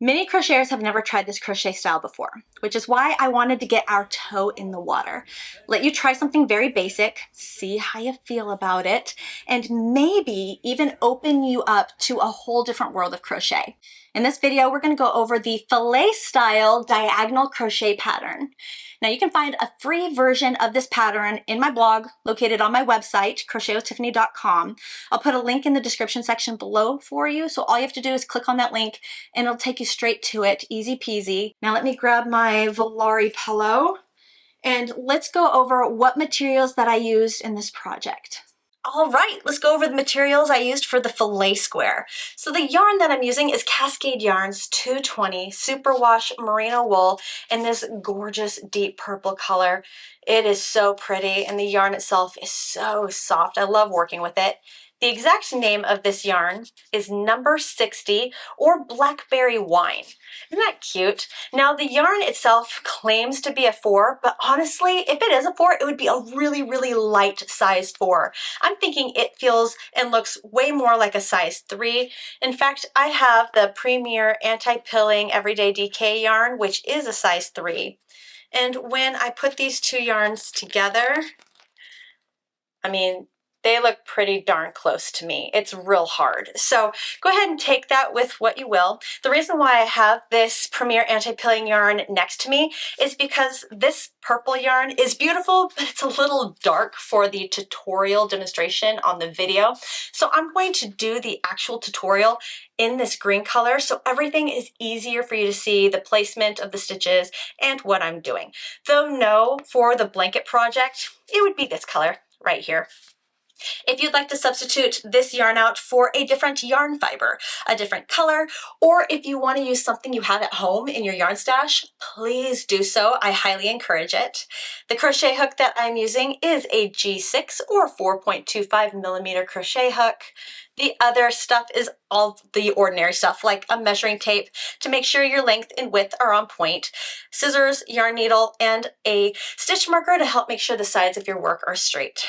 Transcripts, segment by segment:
Many crocheters have never tried this crochet style before, which is why I wanted to get our toe in the water. Let you try something very basic, see how you feel about it, and maybe even open you up to a whole different world of crochet. In this video, we're going to go over the Filet style diagonal crochet pattern. Now you can find a free version of this pattern in my blog located on my website, crochetwithtiffany.com. I'll put a link in the description section below for you, so all you have to do is click on that link and it'll take you straight to it, easy peasy. Now let me grab my Volare pillow and let's go over what materials that I used in this project. All right, let's go over the materials I used for the Filet square. So the yarn that I'm using is Cascade Yarns 220 Superwash Merino wool in this gorgeous deep purple color. It is so pretty and the yarn itself is so soft. I love working with it. The exact name of this yarn is number 60 or Blackberry wine. Isn't that cute? Now the yarn itself claims to be a 4, but honestly, if it is a 4, it would be a really, really light sized 4. I'm thinking it feels and looks way more like a size 3. In fact, I have the Premier Anti-Pilling Everyday DK yarn, which is a size 3. And when I put these two yarns together, I mean, they look pretty darn close to me. It's real hard. So go ahead and take that with what you will. The reason why I have this Premier Anti-Pilling yarn next to me is because this purple yarn is beautiful, but it's a little dark for the tutorial demonstration on the video. So I'm going to do the actual tutorial in this green color, so everything is easier for you to see the placement of the stitches and what I'm doing. Though no, for the blanket project, it would be this color right here. If you'd like to substitute this yarn out for a different yarn fiber, a different color, or if you want to use something you have at home in your yarn stash, please do so. I highly encourage it. The crochet hook that I'm using is a G6 or 4.25 millimeter crochet hook. The other stuff is all the ordinary stuff, like a measuring tape to make sure your length and width are on point, scissors, yarn needle, and a stitch marker to help make sure the sides of your work are straight.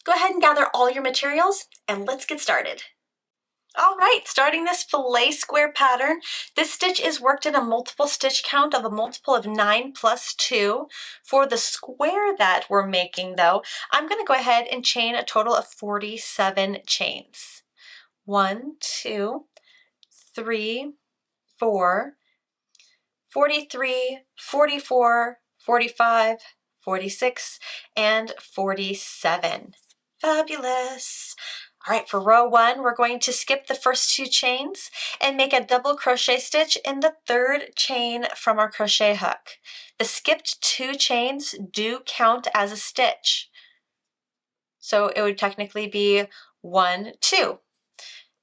Go ahead and gather all your materials and let's get started. All right, starting this Filet square pattern, this stitch is worked in a multiple stitch count of a multiple of 9 plus 2. For the square that we're making though, I'm going to go ahead and chain a total of 47 chains. 1, 2, 3, 4, 43, 44, 45, 46, and 47. Fabulous. All right, for row 1, we're going to skip the first 2 chains and make a double crochet stitch in the 3rd chain from our crochet hook. The skipped 2 chains do count as a stitch. So it would technically be 1, 2.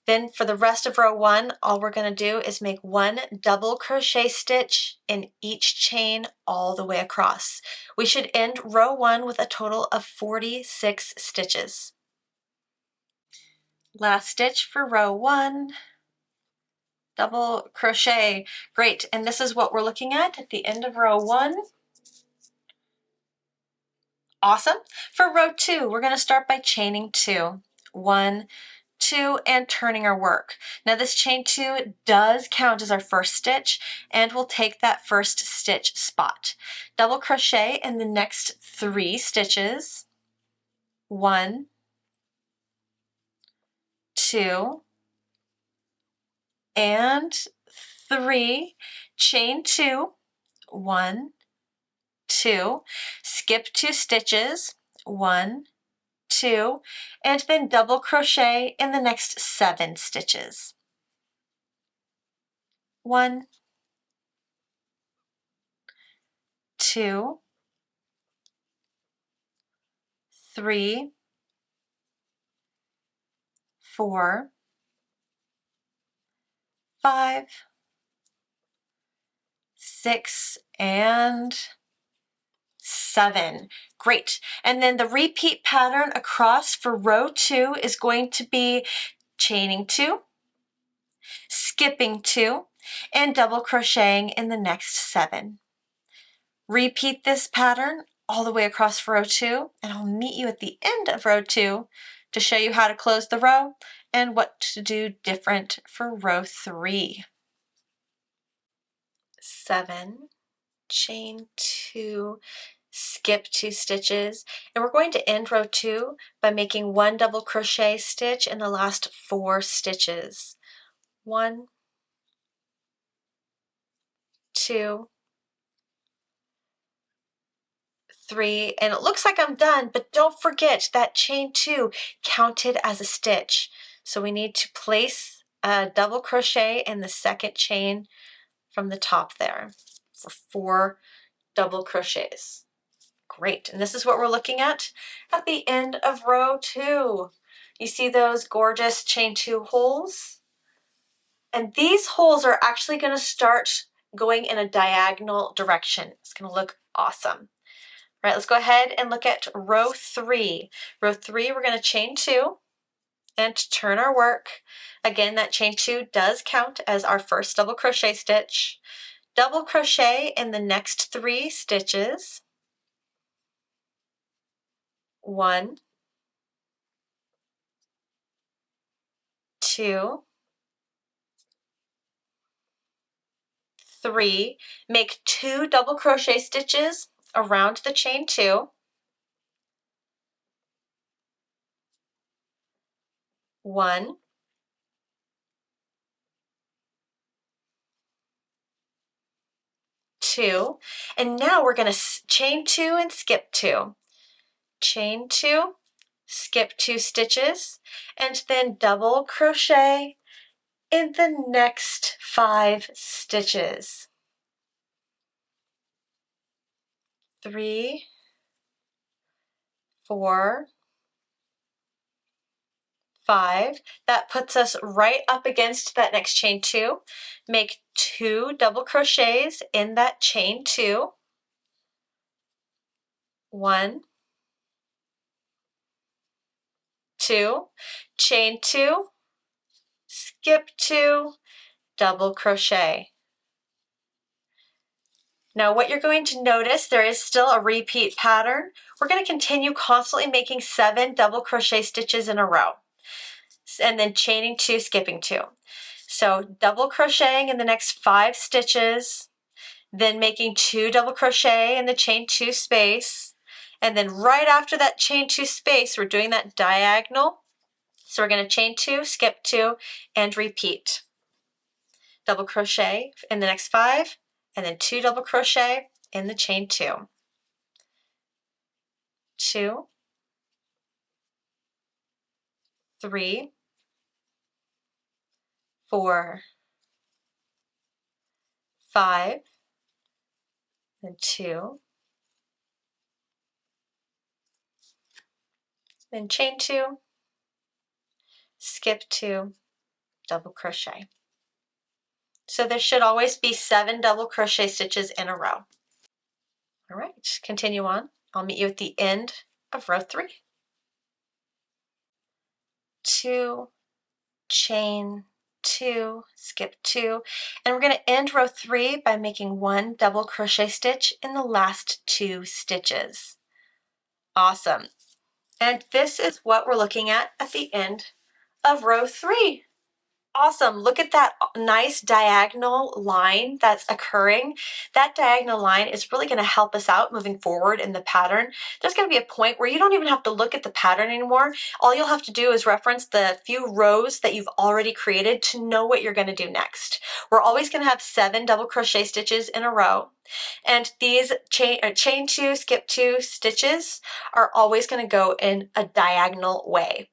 Then for the rest of row 1, all we're going to do is make 1 double crochet stitch in each chain all the way across. We should end row 1 with a total of 46 stitches. Last stitch for row 1, double crochet. Great, and this is what we're looking at the end of row 1. Awesome. For row 2, we're going to start by chaining 2. 1, 2, and turning our work. Now this chain 2 does count as our first stitch, and we'll take that first stitch spot. Double crochet in the next 3 stitches. 1, 2, and 3. Chain 2. 1, 2. Skip 2 stitches. 1, 2, and then double crochet in the next 7 stitches. 1, 2, 3, 4, 5, 6, and 7. Great. And then the repeat pattern across for row 2 is going to be chaining 2, skipping 2, and double crocheting in the next 7. Repeat this pattern all the way across for row 2, and I'll meet you at the end of row 2 to show you how to close the row and what to do different for row 3. 7, chain 2, skip 2 stitches, and we're going to end row 2 by making 1 double crochet stitch in the last 4 stitches. 1, 2, 3, and it looks like I'm done, but don't forget that chain 2 counted as a stitch. So we need to place a double crochet in the second chain from the top there for 4 double crochets. Great, and this is what we're looking at the end of row 2. You see those gorgeous chain 2 holes? And these holes are actually going to start going in a diagonal direction. It's going to look awesome. All right, let's go ahead and look at row 3. Row 3, we're going to chain 2 and turn our work. Again, that chain 2 does count as our first double crochet stitch. Double crochet in the next 3 stitches. 1, 2, 3. Make 2 double crochet stitches around the chain 2. 1, 2, and now we're going to chain 2 and skip 2. Chain 2, skip 2 stitches, and then double crochet in the next 5 stitches. 3, 4, 5. That puts us right up against that next chain 2. Make 2 double crochets in that chain 2. 1, 2, chain 2, skip 2, double crochet. Now what you're going to notice, there is still a repeat pattern. We're going to continue constantly making 7 double crochet stitches in a row, and then chaining 2, skipping 2. So double crocheting in the next 5 stitches, then making 2 double crochet in the chain 2 space, and then right after that chain 2 space, we're doing that diagonal. So we're going to chain 2, skip 2, and repeat. Double crochet in the next 5, and then 2 double crochet in the chain 2. 2, 3, 4, 5, then 2, then chain 2, skip 2, double crochet. So there should always be 7 double crochet stitches in a row. All right, continue on. I'll meet you at the end of row 3. 2, chain 2, skip 2, and we're going to end row 3 by making 1 double crochet stitch in the last 2 stitches. Awesome. And this is what we're looking at the end of row 3. Awesome. Look at that nice diagonal line that's occurring. That diagonal line is really going to help us out moving forward in the pattern. There's going to be a point where you don't even have to look at the pattern anymore. All you'll have to do is reference the few rows that you've already created to know what you're going to do next. We're always going to have 7 double crochet stitches in a row. And these chain 2, skip 2 stitches are always going to go in a diagonal way.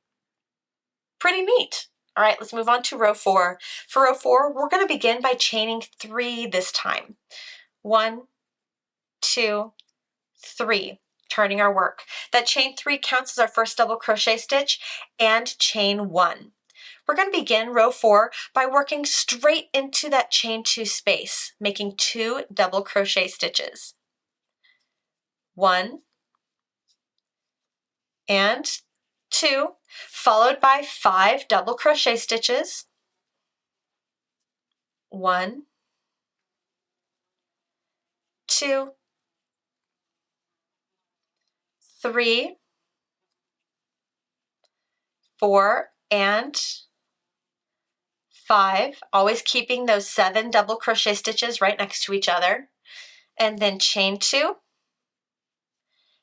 Pretty neat. All right, let's move on to row 4. For row 4, we're going to begin by chaining 3 this time. 1, 2, 3, turning our work. That chain 3 counts as our first double crochet stitch and chain 1. We're going to begin row 4 by working straight into that chain 2 space, making 2 double crochet stitches. 1 and 2, followed by 5 double crochet stitches. 1, 2, 3, 4, and 5, always keeping those 7 double crochet stitches right next to each other, and then chain 2,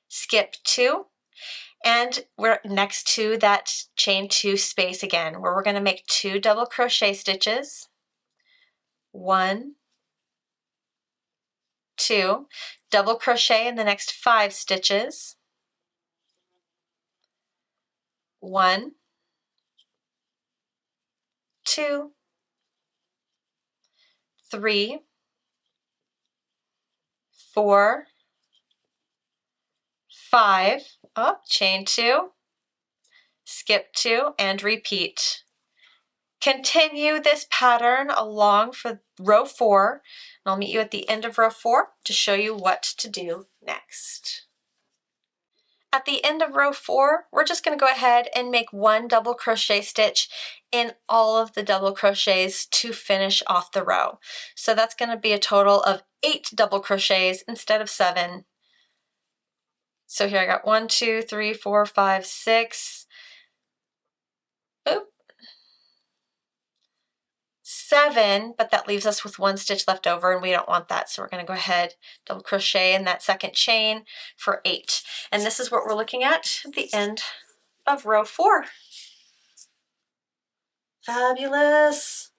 skip 2, and we're next to that chain 2 space again, where we're going to make 2 double crochet stitches, 1, 2, double crochet in the next 5 stitches, 1, 2, 3, 4, 5, up, chain 2, skip 2, and repeat. Continue this pattern along for row 4, and I'll meet you at the end of row 4 to show you what to do next. At the end of row 4, we're just going to go ahead and make 1 double crochet stitch in all of the double crochets to finish off the row. So that's going to be a total of 8 double crochets instead of 7. So here I got 1, 2, 3, 4, 5, 6. Oop. 7, but that leaves us with 1 stitch left over, and we don't want that, so we're going to go ahead, double crochet in that second chain for 8. And this is what we're looking at the end of row 4. Fabulous.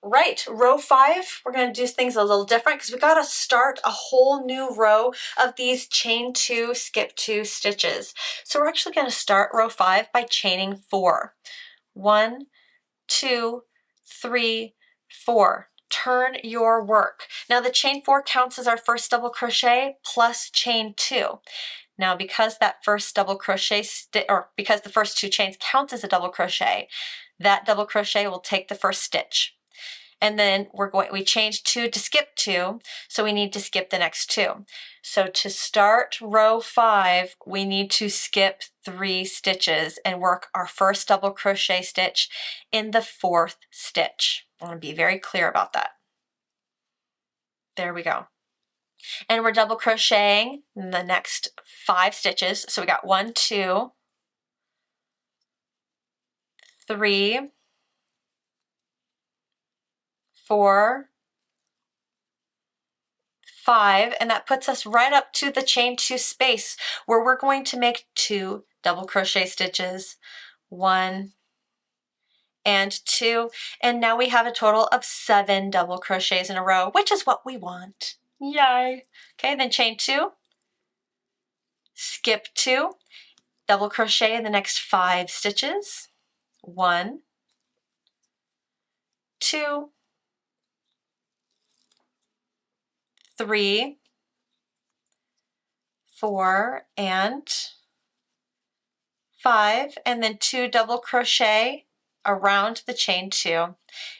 Right, row 5, we're going to do things a little different because we got to start a whole new row of these chain 2, skip 2 stitches. So we're actually going to start row 5 by chaining 4. 1, 2, 3, 4. Turn your work. Now the chain 4 counts as our first double crochet plus chain 2. Now because that first double crochet because the first 2 chains count as a double crochet, that double crochet will take the first stitch. And then we changed 2 to skip 2, so we need to skip the next 2. So to start row 5, we need to skip 3 stitches and work our first double crochet stitch in the 4th stitch. I want to be very clear about that. There we go. And we're double crocheting in the next 5 stitches. So we got 1, 2, 3, 4, 5, and that puts us right up to the chain 2 space where we're going to make 2 double crochet stitches, 1 and 2, and now we have a total of 7 double crochets in a row, which is what we want. Yay! Okay, then chain 2, skip 2, double crochet in the next 5 stitches, 1, 2, 3, 4, and 5, and then 2 double crochet around the chain 2,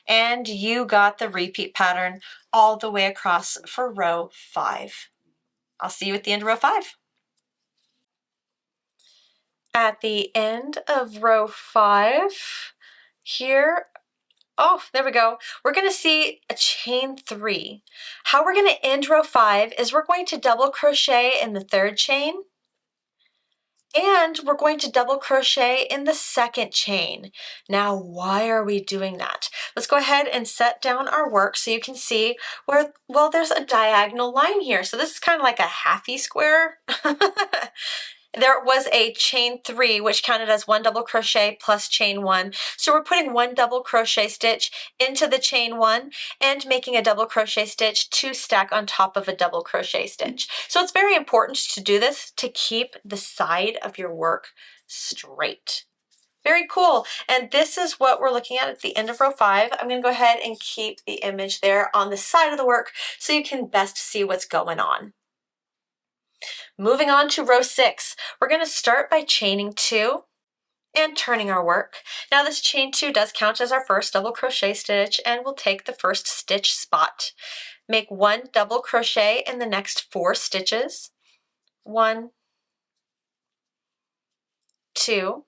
and you got the repeat pattern all the way across for row 5. I'll see you at the end of row 5. At the end of row 5, here, oh, there we go. We're going to see a chain 3. How we're going to end row 5 is we're going to double crochet in the 3rd chain, and we're going to double crochet in the 2nd chain. Now, why are we doing that? Let's go ahead and set down our work so you can see where, well, there's a diagonal line here. So this is kind of like a halfy square. There was a chain 3, which counted as 1 double crochet plus chain 1. So we're putting 1 double crochet stitch into the chain 1 and making a double crochet stitch to stack on top of a double crochet stitch. So it's very important to do this to keep the side of your work straight. Very cool. And this is what we're looking at the end of row 5. I'm going to go ahead and keep the image there on the side of the work so you can best see what's going on. Moving on to row 6, we're going to start by chaining 2 and turning our work. Now this chain 2 does count as our first double crochet stitch, and we'll take the first stitch spot. Make 1 double crochet in the next 4 stitches. 1, 2,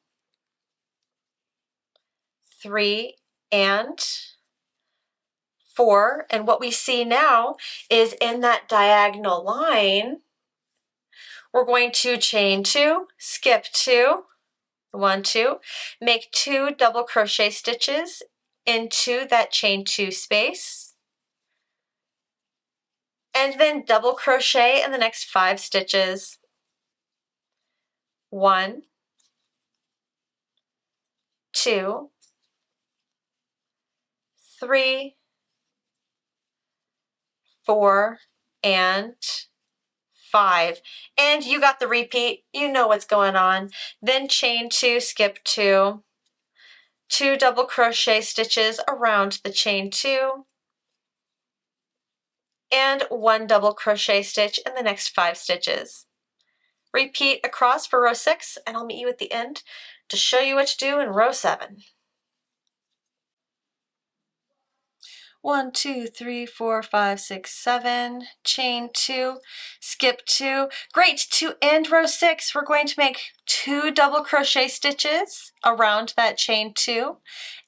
3, and 4. And what we see now is in that diagonal line, we're going to chain 2, skip 2, 1, 2, make 2 double crochet stitches into that chain 2 space, and then double crochet in the next 5 stitches. 1, 2, 3, 4, and 5. And you got the repeat, you know what's going on. Then chain 2, skip 2, 2 double crochet stitches around the chain 2, and 1 double crochet stitch in the next 5 stitches. Repeat across for row 6, and I'll meet you at the end to show you what to do in row 7. 1, 2, 3, 4, 5, 6, 7, chain 2, skip 2. Great, to end row 6, we're going to make 2 double crochet stitches around that chain 2,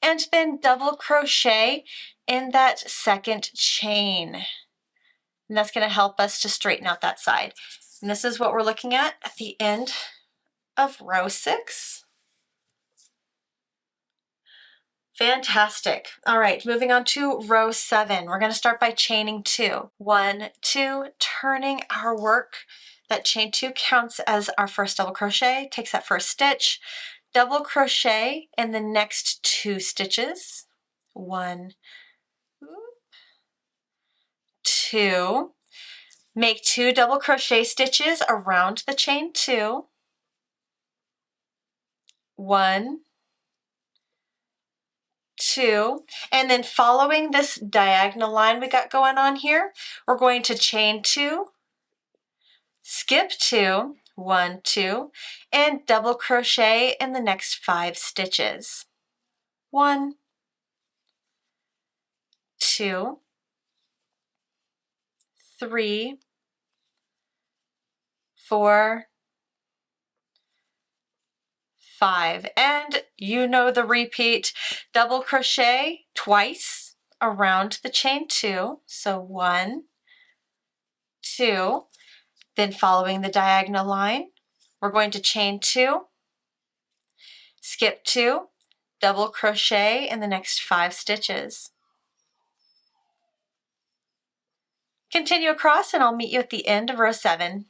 and then double crochet in that second chain. And that's going to help us to straighten out that side. And this is what we're looking at the end of row 6. Fantastic. All right, moving on to row 7. We're going to start by chaining 2. 1, 2, turning our work. That chain 2 counts as our first double crochet, takes that first stitch, double crochet in the next 2 stitches. 1, 2, make 2 double crochet stitches around the chain 2. 1, 2, and then following this diagonal line we got going on here, we're going to chain 2, skip 2, 1, 2, and double crochet in the next 5 stitches. 1, 2, 3, 4, 5, and you know the repeat. Double crochet twice around the chain 2, so 1, 2, then following the diagonal line, we're going to chain 2, skip 2, double crochet in the next 5 stitches. Continue across and I'll meet you at the end of row 7.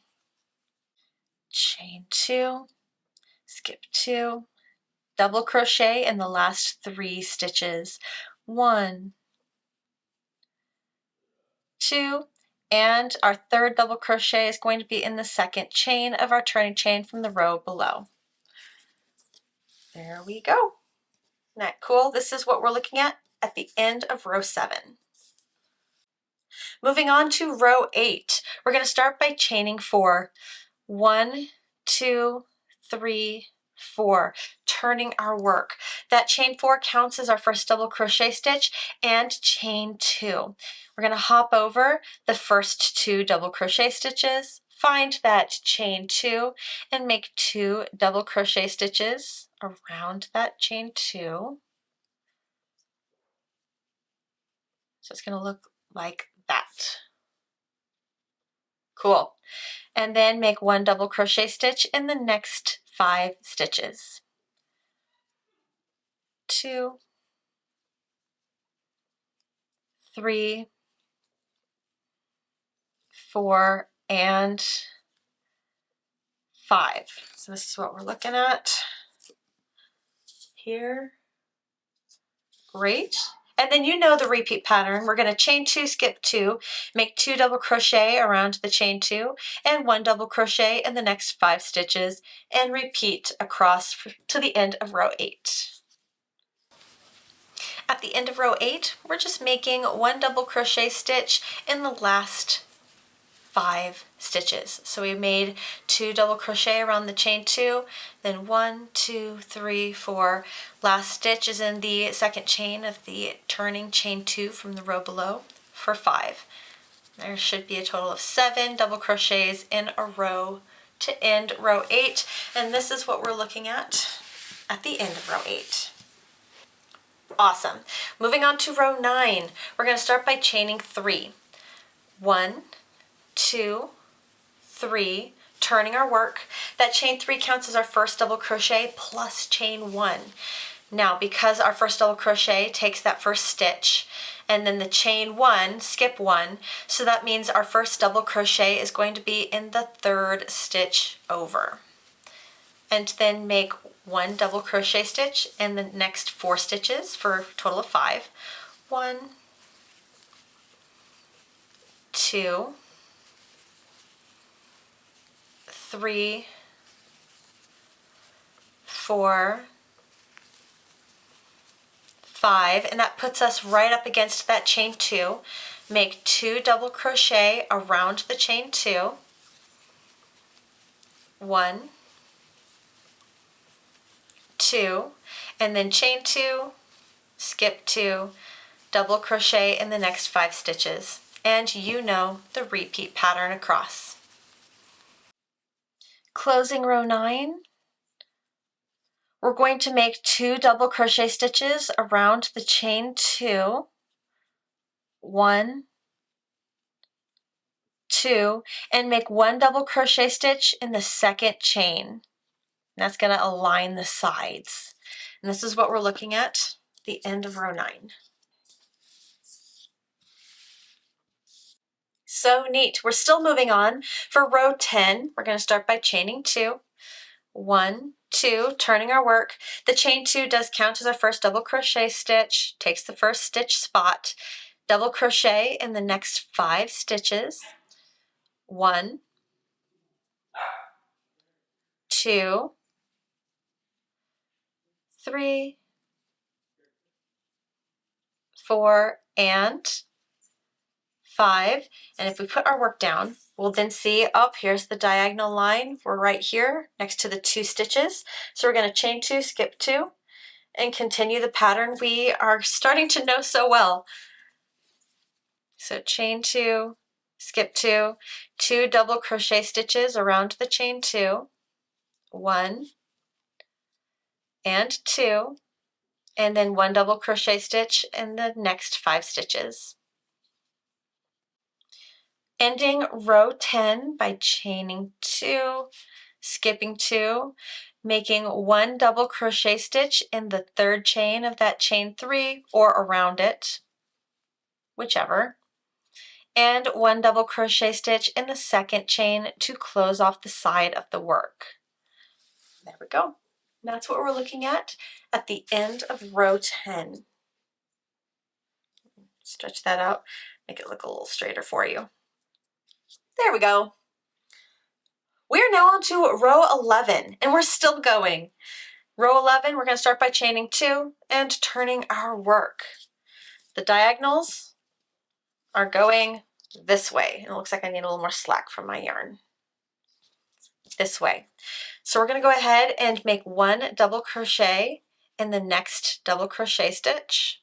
Chain 2, skip 2, double crochet in the last 3 stitches. 1, 2, and our third double crochet is going to be in the second chain of our turning chain from the row below. There we go. Isn't that cool? This is what we're looking at the end of row 7. Moving on to row 8, we're going to start by chaining 4. 1, 2, 3, 4, turning our work. That chain 4 counts as our first double crochet stitch and chain 2. We're going to hop over the first 2 double crochet stitches, find that chain 2, and make 2 double crochet stitches around that chain 2. So it's going to look like that. Cool. And then make 1 double crochet stitch in the next 5 stitches. 2, 3, 4, and 5. So this is what we're looking at here. Great. And then you know the repeat pattern. We're going to chain 2, skip 2, make 2 double crochet around the chain 2, and 1 double crochet in the next 5 stitches, and repeat across to the end of row 8. At the end of row 8, we're just making 1 double crochet stitch in the last 5 stitches. So we made 2 double crochet around the chain 2, then 1, 2, 3, 4. Last stitch is in the second chain of the turning chain 2 from the row below for 5. There should be a total of 7 double crochets in a row to end row 8, and this is what we're looking at the end of row 8. Awesome. Moving on to row 9, we're going to start by chaining 3. 1, 2, 3, turning our work. That chain 3 counts as our first double crochet plus chain 1. Now, because our first double crochet takes that first stitch and then the chain 1, skip 1, so that means our first double crochet is going to be in the 3rd stitch over. And then make 1 double crochet stitch in the next 4 stitches for a total of 5. 1, 2, 3, 4, 5, and that puts us right up against that chain 2. Make 2 double crochet around the chain 2. 1, 2, and then chain 2, skip 2, double crochet in the next 5 stitches. And you know the repeat pattern across. Closing row 9. We're going to make 2 double crochet stitches around the chain 2. 1, 2, and make 1 double crochet stitch in the 2nd chain. That's going to align the sides. And this is what we're looking at the end of row 9. So neat. We're still moving on. For row 10, we're going to start by chaining 2. 1, 2, turning our work. The chain 2 does count as our first double crochet stitch, takes the first stitch spot, double crochet in the next 5 stitches. 1, 2, 3, 4, and 5. And if we put our work down, we'll then see, oh, here's the diagonal line. We're right here next to the 2 stitches. So we're going to chain 2, skip 2, and continue the pattern we are starting to know so well. So chain 2, skip 2, 2 double crochet stitches around the chain 2, 1 and 2, and then 1 double crochet stitch in the next 5 stitches. Ending row 10 by chaining 2, skipping 2, making 1 double crochet stitch in the 3rd chain of that chain 3 or around it, whichever, and 1 double crochet stitch in the 2nd chain to close off the side of the work. There we go. That's what we're looking at the end of row 10. Stretch that out, make it look a little straighter for you. There we go. We're now on to row 11, and we're still going. Row 11, we're going to start by chaining 2 and turning our work. The diagonals are going this way. It looks like I need a little more slack from my yarn. This way. So we're going to go ahead and make 1 double crochet in the next double crochet stitch.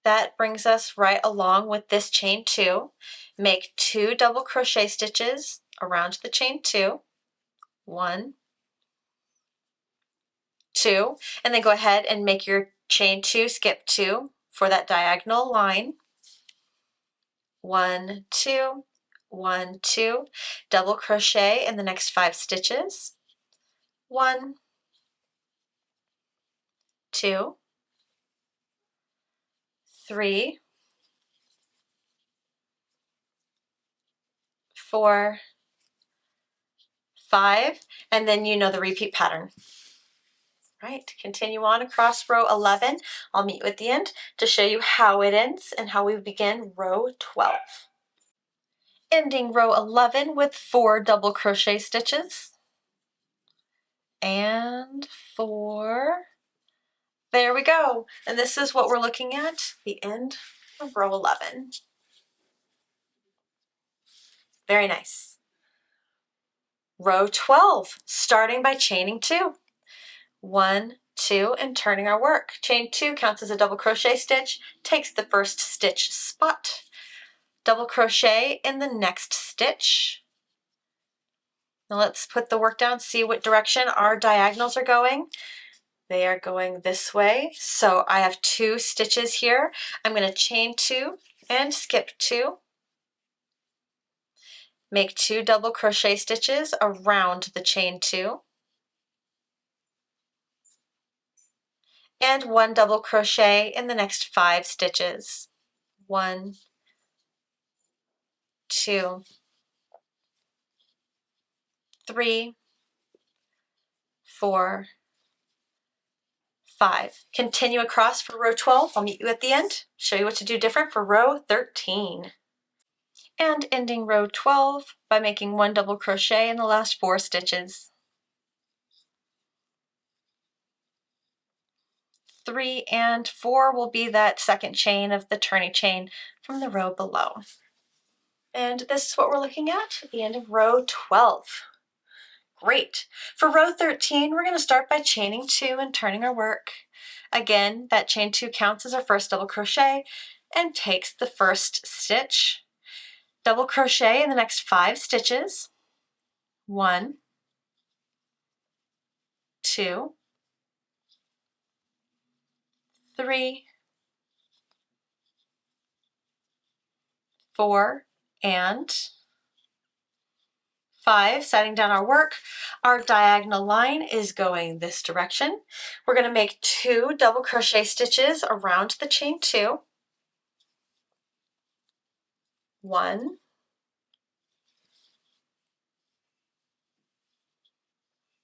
That brings us right along with this chain 2. Make 2 double crochet stitches around the chain 2. 1, 2, and then go ahead and make your chain 2, skip 2 for that diagonal line. 1, 2, 1, 2, double crochet in the next 5 stitches. 1, 2, 3, 4, 5, and then you know the repeat pattern. Right, continue on across row 11. I'll meet you at the end to show you how it ends and how we begin row 12. Ending row 11 with 4 double crochet stitches. And 4. There we go. And this is what we're looking at, the end of row 11. Very nice. Row 12, starting by chaining 2. 1, 2, and turning our work. Chain 2 counts as a double crochet stitch, takes the first stitch spot. Double crochet in the next stitch. Now let's put the work down, see what direction our diagonals are going. They are going this way. So I have 2 stitches here. I'm going to chain 2 and skip 2. Make 2 double crochet stitches around the chain 2. and 1 double crochet in the next 5 stitches. 1, 2, 3, 4, 5. Continue across for row 12. I'll meet you at the end, show you what to do different for row 13. And ending row 12 by making 1 double crochet in the last 4 stitches. 3 and 4 will be that second chain of the turning chain from the row below. And this is what we're looking at the end of row 12. Great. For row 13, we're going to start by chaining 2 and turning our work. Again, that chain 2 counts as our first double crochet and takes the first stitch. Double crochet in the next 5 stitches. 1, 2, 3, 4, and 5, setting down our work. Our diagonal line is going this direction. We're going to make 2 double crochet stitches around the chain 2. 1,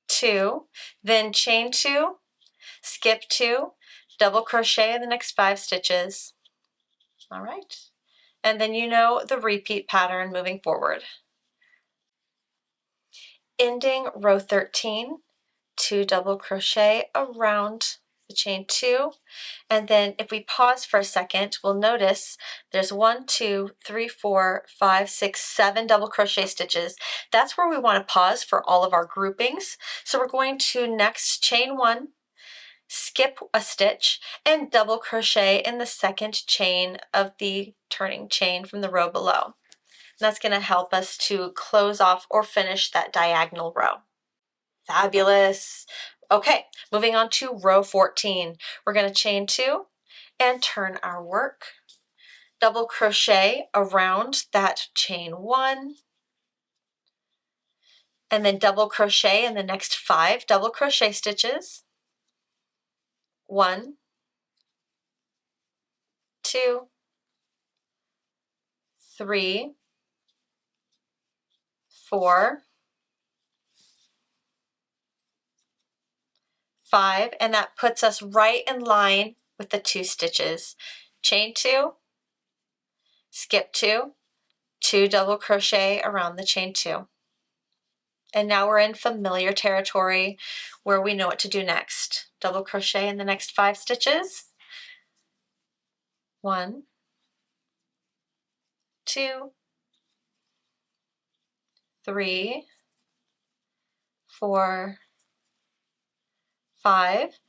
2, then chain 2, skip 2, double crochet in the next 5 stitches. All right. And then you know the repeat pattern moving forward. Ending row 13, 2 double crochet around the chain 2, and then if we pause for a second, we'll notice there's 1, 2, 3, 4, 5, 6, 7 double crochet stitches. That's where we want to pause for all of our groupings. So we're going to next chain 1, skip a stitch, and double crochet in the second chain of the turning chain from the row below. That's going to help us to close off or finish that diagonal row. Fabulous. Okay, moving on to row 14. We're going to chain 2 and turn our work. Double crochet around that chain 1, and then double crochet in the next 5 double crochet stitches. 1, 2, 3, 4, 5, and that puts us right in line with the 2 stitches. Chain 2, skip 2, 2 double crochet around the chain 2. And now we're in familiar territory where we know what to do next. Double crochet in the next 5 stitches. 1, 2, 3, 4, 5,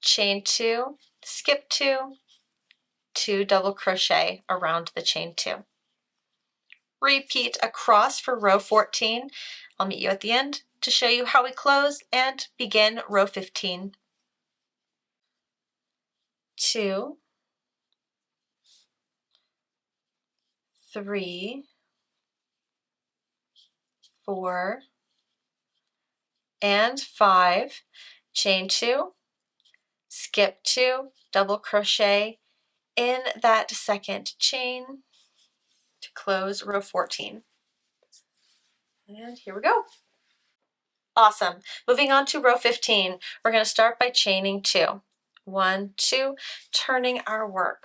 chain 2, skip 2, 2 double crochet around the chain 2. Repeat across for row 14. I'll meet you at the end to show you how we close and begin row 15. 2, 3, 4, and 5, chain 2, skip 2, double crochet in that second chain to close row 14. And here we go. Awesome. Moving on to row 15, we're going to start by chaining 2. 1, 2, turning our work.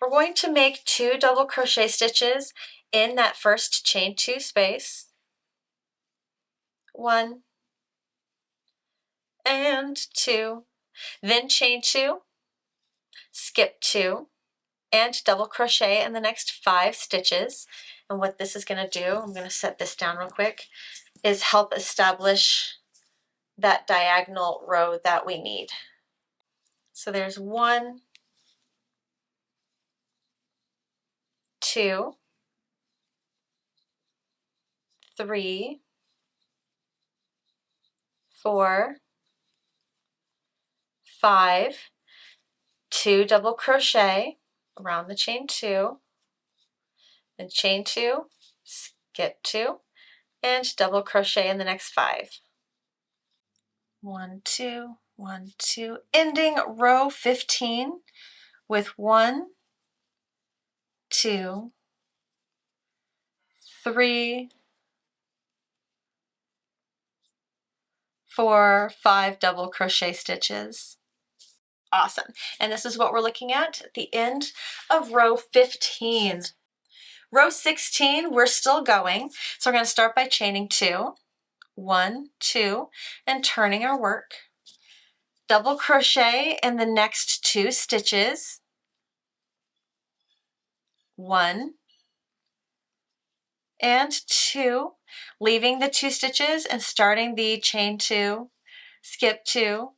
We're going to make 2 double crochet stitches in that first chain 2 space. 1 and 2, then chain 2, skip 2, and double crochet in the next 5 stitches. And what this is going to do, I'm going to set this down real quick, is help establish that diagonal row that we need. So there's 1, 2, 3, 4, 5, 2 double crochet around the chain 2, then chain 2, skip 2, and double crochet in the next 5. 1, 2, 1, 2, ending row 15 with 1, 2, 3, 4, 5 double crochet stitches. Awesome. And this is what we're looking at the end of row 15. Row 16, we're still going. So we're going to start by chaining 2, 1, 2, and turning our work. Double crochet in the next 2 stitches. 1 and 2, leaving the 2 stitches and starting the chain 2, skip 2,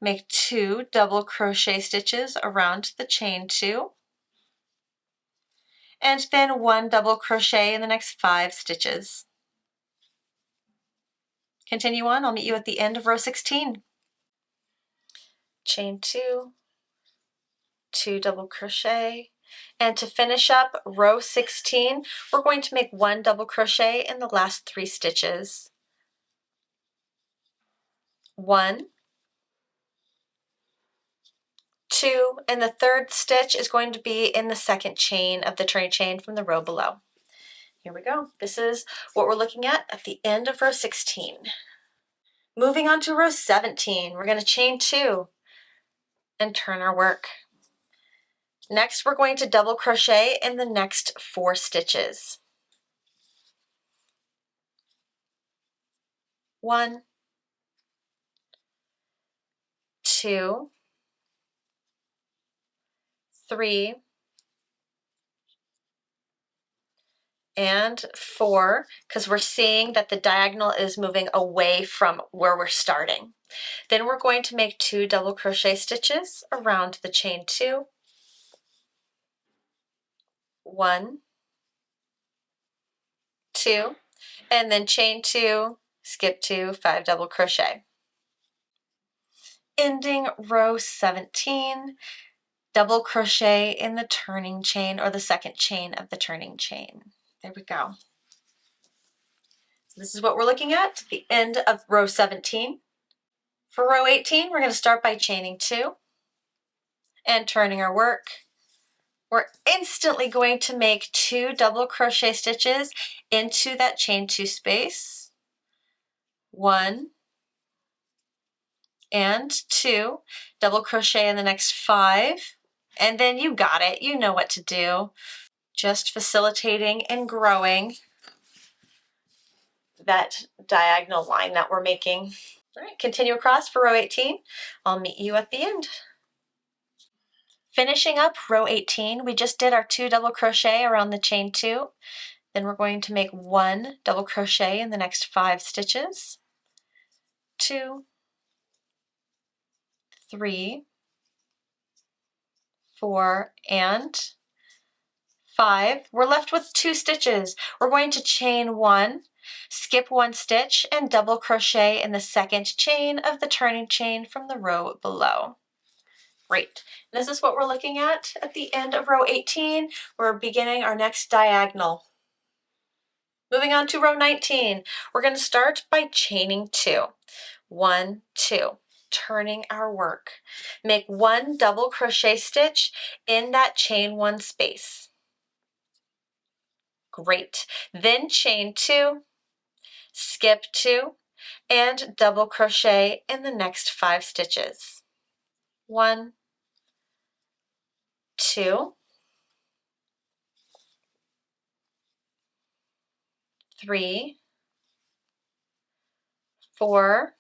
make 2 double crochet stitches around the chain 2, and then 1 double crochet in the next 5 stitches. Continue on, I'll meet you at the end of row 16. Chain 2, 2 double crochet, and to finish up row 16, we're going to make 1 double crochet in the last 3 stitches. 1, 2, and the 3rd stitch is going to be in the 2nd chain of the turning chain from the row below. Here we go. This is what we're looking at the end of row 16. Moving on to row 17, we're going to chain 2 and turn our work. Next, we're going to double crochet in the next 4 stitches. 1, 2, 3, and 4, because we're seeing that the diagonal is moving away from where we're starting. Then we're going to make 2 double crochet stitches around the chain 2, 1, 2, and then chain 2, skip 2, 5 double crochet. Ending row 17, double crochet in the turning chain or the 2nd chain of the turning chain. There we go. So this is what we're looking at the end of row 17. For row 18, we're going to start by chaining 2 and turning our work. We're instantly going to make 2 double crochet stitches into that chain 2 space. 1 and 2, double crochet in the next 5, and then you got it. You know what to do. Just facilitating and growing that diagonal line that we're making. All right, continue across for row 18. I'll meet you at the end. Finishing up row 18, we just did our 2 double crochet around the chain 2. Then we're going to make 1 double crochet in the next 5 stitches. 2, 3, 4, and 5. We're left with 2 stitches. We're going to chain 1, skip 1 stitch, and double crochet in the 2nd chain of the turning chain from the row below. Great. This is what we're looking at the end of row 18. We're beginning our next diagonal. Moving on to row 19, we're going to start by chaining 2. 1, 2. Turning our work. Make 1 double crochet stitch in that chain 1 space. Great. Then chain 2, skip 2, and double crochet in the next 5 stitches. 1, 2, 3, 4,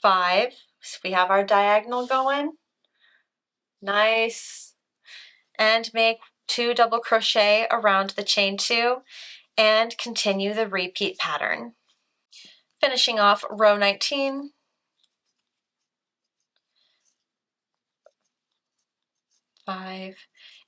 5. So we have our diagonal going. Nice. And make 2 double crochet around the chain 2 and continue the repeat pattern. Finishing off row 19. 5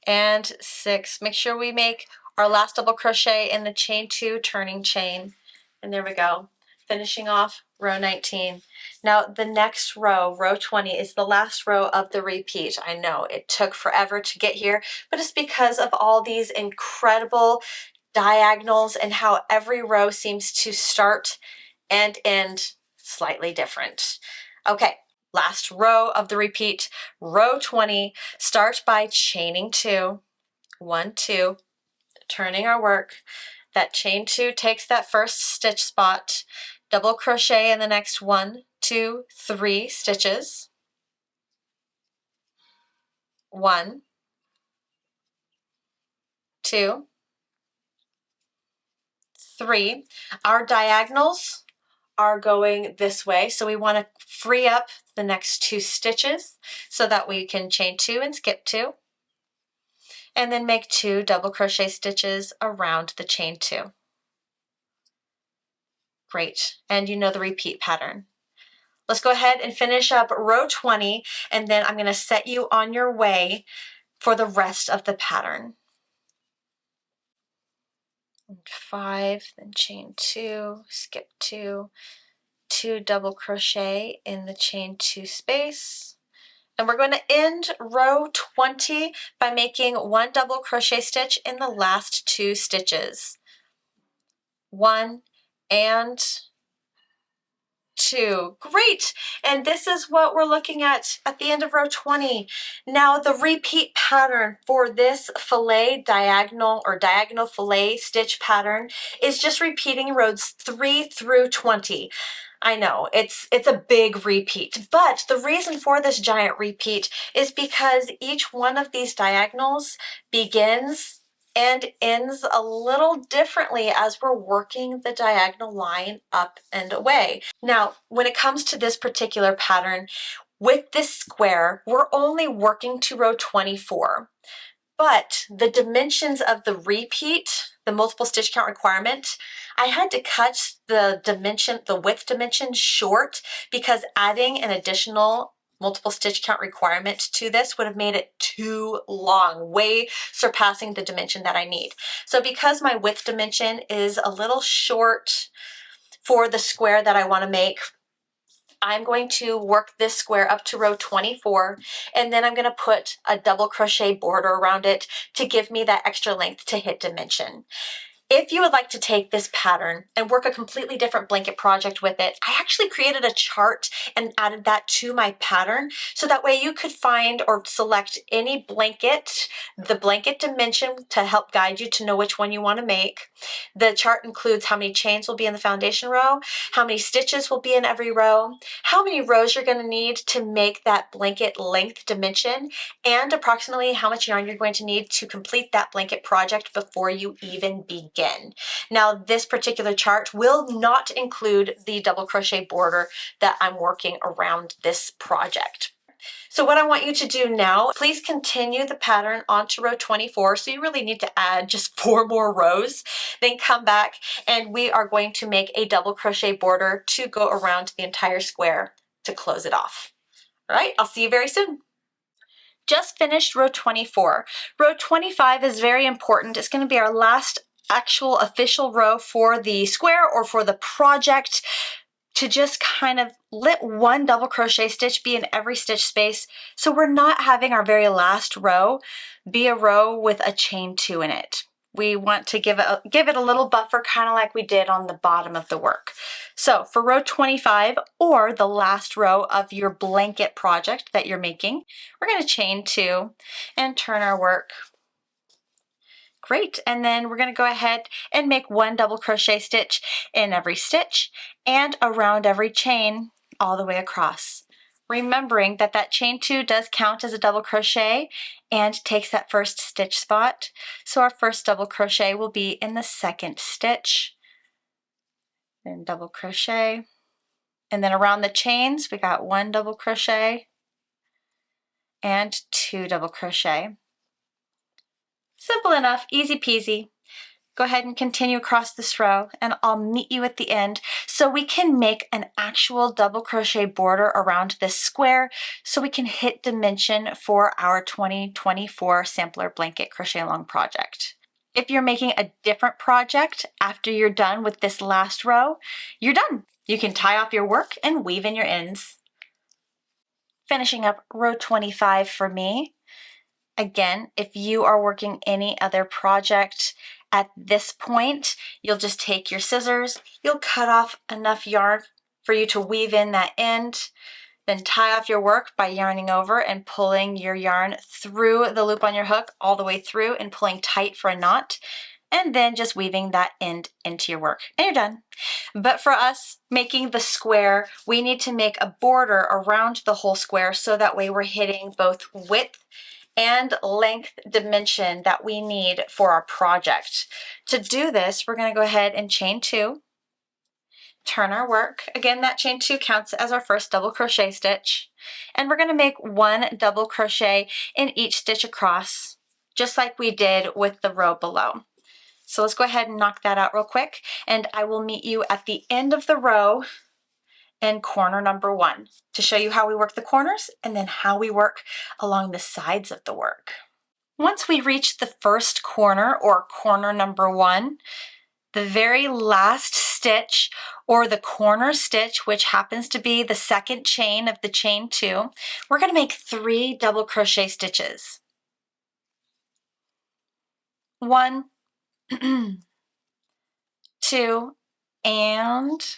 and 6. Make sure we make our last double crochet in the chain 2 turning chain. And there we go. Finishing off row 19. Now the next row, row 20, is the last row of the repeat. I know it took forever to get here, but it's because of all these incredible diagonals and how every row seems to start and end slightly different. Okay, last row of the repeat, row 20. Start by chaining 2, 1, 2, turning our work. That chain 2 takes that first stitch spot, double crochet in the next 1, 2, 3 stitches. 1, 2, 3. Our diagonals are going this way, so we want to free up the next 2 stitches so that we can chain 2 and skip 2, and then make 2 double crochet stitches around the chain 2. Great, and you know the repeat pattern. Let's go ahead and finish up row 20, and then I'm going to set you on your way for the rest of the pattern. 5, then chain 2, skip 2, 2 double crochet in the chain 2 space. And we're going to end row 20 by making 1 double crochet stitch in the last 2 stitches. 1 and 2. Great! And this is what we're looking at the end of row 20. Now the repeat pattern for this filet diagonal or diagonal filet stitch pattern is just repeating rows 3 through 20. I know, it's a big repeat, but the reason for this giant repeat is because each one of these diagonals begins and ends a little differently as we're working the diagonal line up and away. Now, when it comes to this particular pattern, with this square, we're only working to row 24. But the dimensions of the repeat, the multiple stitch count requirement, I had to cut the dimension, the width dimension short because adding an additional multiple stitch count requirement to this would have made it too long, way surpassing the dimension that I need. So because my width dimension is a little short for the square that I want to make, I'm going to work this square up to row 24, and then I'm going to put a double crochet border around it to give me that extra length to hit dimension. If you would like to take this pattern and work a completely different blanket project with it, I actually created a chart and added that to my pattern so that way you could find or select any blanket, the blanket dimension to help guide you to know which one you want to make. The chart includes how many chains will be in the foundation row, how many stitches will be in every row, how many rows you're going to need to make that blanket length dimension, and approximately how much yarn you're going to need to complete that blanket project before you even begin. Now, this particular chart will not include the double crochet border that I'm working around this project. So what I want you to do now, please continue the pattern onto row 24. So you really need to add just 4 more rows, then come back and we are going to make a double crochet border to go around the entire square to close it off. All right, I'll see you very soon. Just finished row 24. Row 25 is very important. It's going to be our last actual official row for the square or for the project, to just kind of let 1 double crochet stitch be in every stitch space, so we're not having our very last row be a row with a chain 2 in it. We want to give it a little buffer, kind of like we did on the bottom of the work. So for row 25, or the last row of your blanket project that you're making, we're going to chain 2 and turn our work. Great, and then we're going to go ahead and make 1 double crochet stitch in every stitch and around every chain all the way across. Remembering that that chain 2 does count as a double crochet and takes that first stitch spot. So our first double crochet will be in the second stitch, then double crochet, and then around the chains we got 1 double crochet and 2 double crochet. Simple enough, easy peasy. Go ahead and continue across this row and I'll meet you at the end so we can make an actual double crochet border around this square so we can hit dimension for our 2024 sampler blanket crochet along project. If you're making a different project after you're done with this last row, you're done. You can tie off your work and weave in your ends. Finishing up row 25 for me. Again, if you are working any other project at this point, you'll just take your scissors, you'll cut off enough yarn for you to weave in that end. Then tie off your work by yarning over and pulling your yarn through the loop on your hook all the way through and pulling tight for a knot. And then just weaving that end into your work and you're done. But for us making the square, we need to make a border around the whole square so that way we're hitting both width and length dimension that we need for our project. To do this, we're going to go ahead and chain 2. Turn our work. Again, that chain 2 counts as our first double crochet stitch. And we're going to make 1 double crochet in each stitch across, just like we did with the row below. So let's go ahead and knock that out real quick, and I will meet you at the end of the row in corner number 1 to show you how we work the corners and then how we work along the sides of the work. Once we reach the first corner, or corner number 1, the very last stitch, or the corner stitch, which happens to be the second chain of the chain 2, we're going to make 3 double crochet stitches. 1, 2, and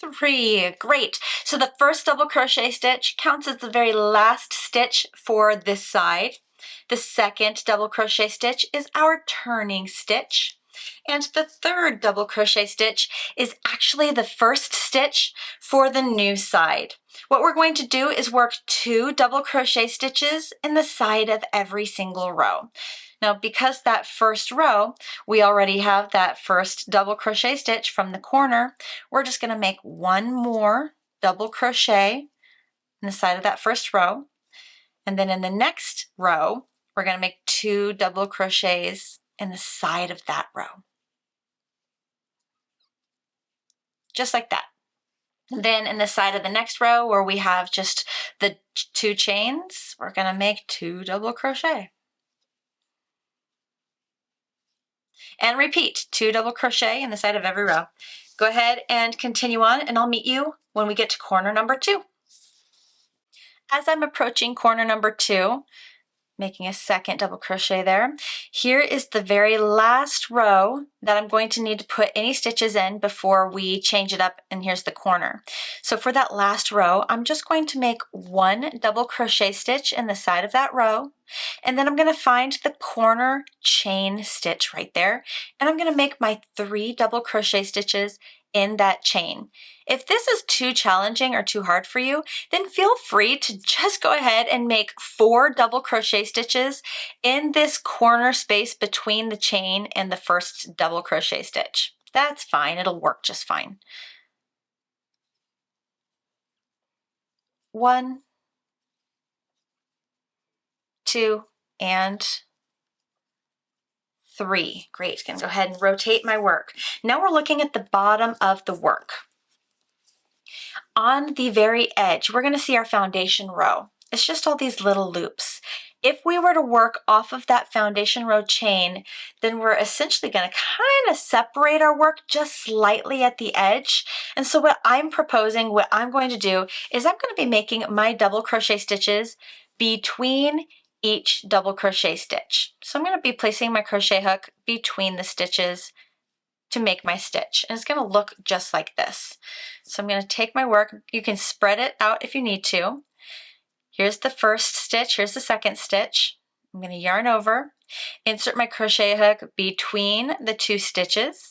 3. Great. So the first double crochet stitch counts as the very last stitch for this side. The second double crochet stitch is our turning stitch. And the third double crochet stitch is actually the first stitch for the new side. What we're going to do is work 2 double crochet stitches in the side of every single row. Now, because that first row, we already have that first double crochet stitch from the corner, we're just going to make 1 more double crochet in the side of that first row. And then in the next row, we're going to make 2 double crochets in the side of that row. Just like that. Then in the side of the next row where we have just the 2 chains, we're going to make 2 double crochet. And repeat, 2 double crochet in the side of every row. Go ahead and continue on, and I'll meet you when we get to corner number 2. As I'm approaching corner number 2, making a second double crochet there, here is the very last row that I'm going to need to put any stitches in before we change it up, and here's the corner. So for that last row, I'm just going to make 1 double crochet stitch in the side of that row, and then I'm going to find the corner chain stitch right there, and I'm going to make my 3 double crochet stitches in that chain. If this is too challenging or too hard for you, then feel free to just go ahead and make 4 double crochet stitches in this corner space between the chain and the first double crochet stitch. That's fine, it'll work just fine. 1, 2, and 3. Great, gonna go ahead and rotate my work. Now we're looking at the bottom of the work. On the very edge, we're gonna see our foundation row. It's just all these little loops. If we were to work off of that foundation row chain, then we're essentially gonna kind of separate our work just slightly at the edge. And so what I'm proposing, what I'm going to do, is I'm gonna be making my double crochet stitches between each double crochet stitch. So I'm going to be placing my crochet hook between the stitches to make my stitch, and it's going to look just like this. So I'm going to take my work, you can spread it out if you need to. Here's the first stitch, here's the second stitch. I'm going to yarn over, insert my crochet hook between the 2 stitches,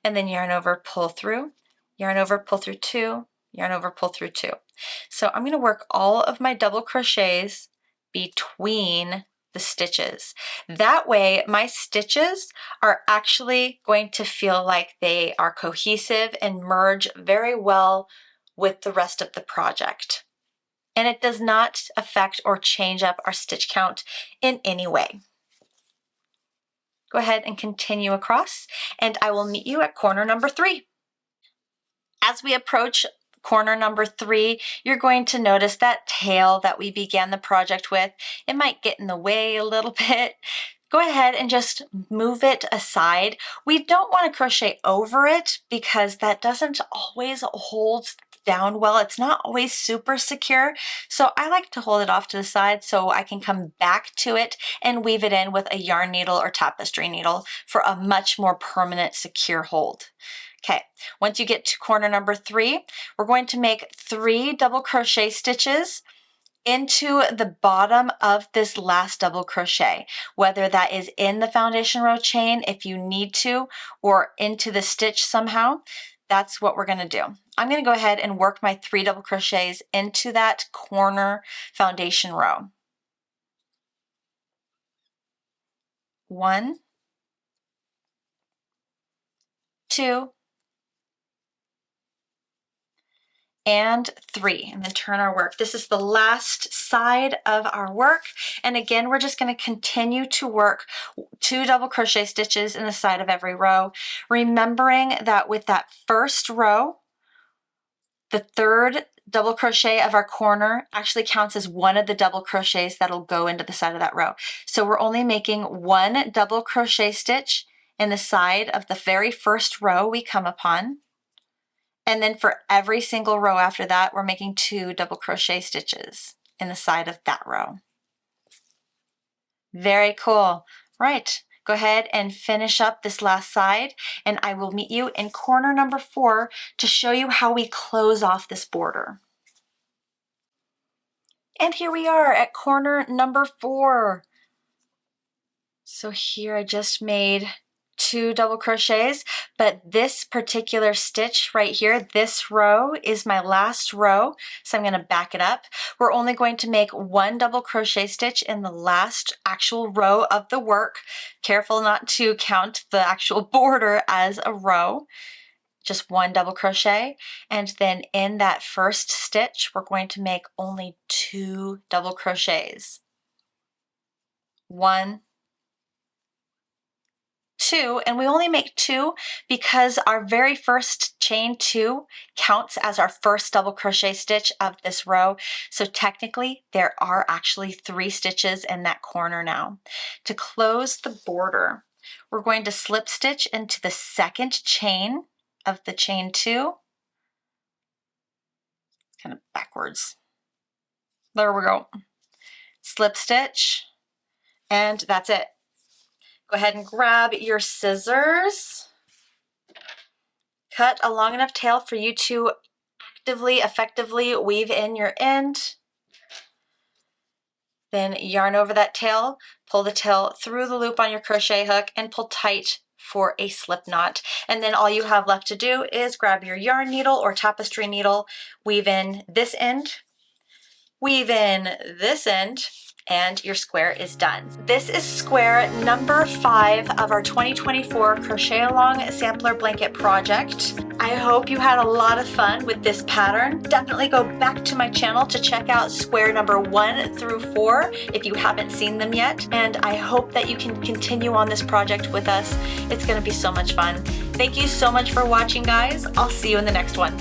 and then yarn over, pull through, yarn over, pull through 2, yarn over, pull through 2. So I'm going to work all of my double crochets between the stitches. That way my stitches are actually going to feel like they are cohesive and merge very well with the rest of the project. And it does not affect or change up our stitch count in any way. Go ahead and continue across, and I will meet you at corner number 3. As we approach corner number 3, you're going to notice that tail that we began the project with. It might get in the way a little bit. Go ahead and just move it aside. We don't want to crochet over it because that doesn't always hold down well. It's not always super secure, so I like to hold it off to the side so I can come back to it and weave it in with a yarn needle or tapestry needle for a much more permanent, secure hold. Okay, once you get to corner number 3, we're going to make 3 double crochet stitches into the bottom of this last double crochet, whether that is in the foundation row chain if you need to, or into the stitch somehow. That's what we're going to do. I'm going to go ahead and work my 3 double crochets into that corner foundation row. 1, 2, and 3, and then turn our work. This is the last side of our work, and again we're just going to continue to work 2 double crochet stitches in the side of every row, remembering that with that first row, the 3rd double crochet of our corner actually counts as one of the double crochets that'll go into the side of that row. So we're only making 1 double crochet stitch in the side of the very first row we come upon. And then for every single row after that, we're making 2 double crochet stitches in the side of that row. Very cool. Right, go ahead and finish up this last side, and I will meet you in corner number 4 to show you how we close off this border. And here we are at corner number 4. So here I just made 2 double crochets, but this particular stitch right here, this row is my last row, so I'm going to back it up. We're only going to make 1 double crochet stitch in the last actual row of the work. Careful not to count the actual border as a row. Just 1 double crochet, and then in that first stitch we're going to make only 2 double crochets. 1, 2, and we only make 2 because our very first chain 2 counts as our first double crochet stitch of this row. So technically there are actually 3 stitches in that corner now. To close the border, we're going to slip stitch into the second chain of the chain 2, kind of backwards. There we go. Slip stitch, and that's it. Go ahead and grab your scissors. Cut a long enough tail for you to effectively weave in your end. Then yarn over that tail, pull the tail through the loop on your crochet hook, and pull tight for a slip knot. And then all you have left to do is grab your yarn needle or tapestry needle, weave in this end, weave in this end, and your square is done. This is square number 5 of our 2024 Crochet Along Sampler Blanket project. I hope you had a lot of fun with this pattern. Definitely go back to my channel to check out square number 1 through 4 if you haven't seen them yet. And I hope that you can continue on this project with us. It's gonna be so much fun. Thank you so much for watching, guys. I'll see you in the next one.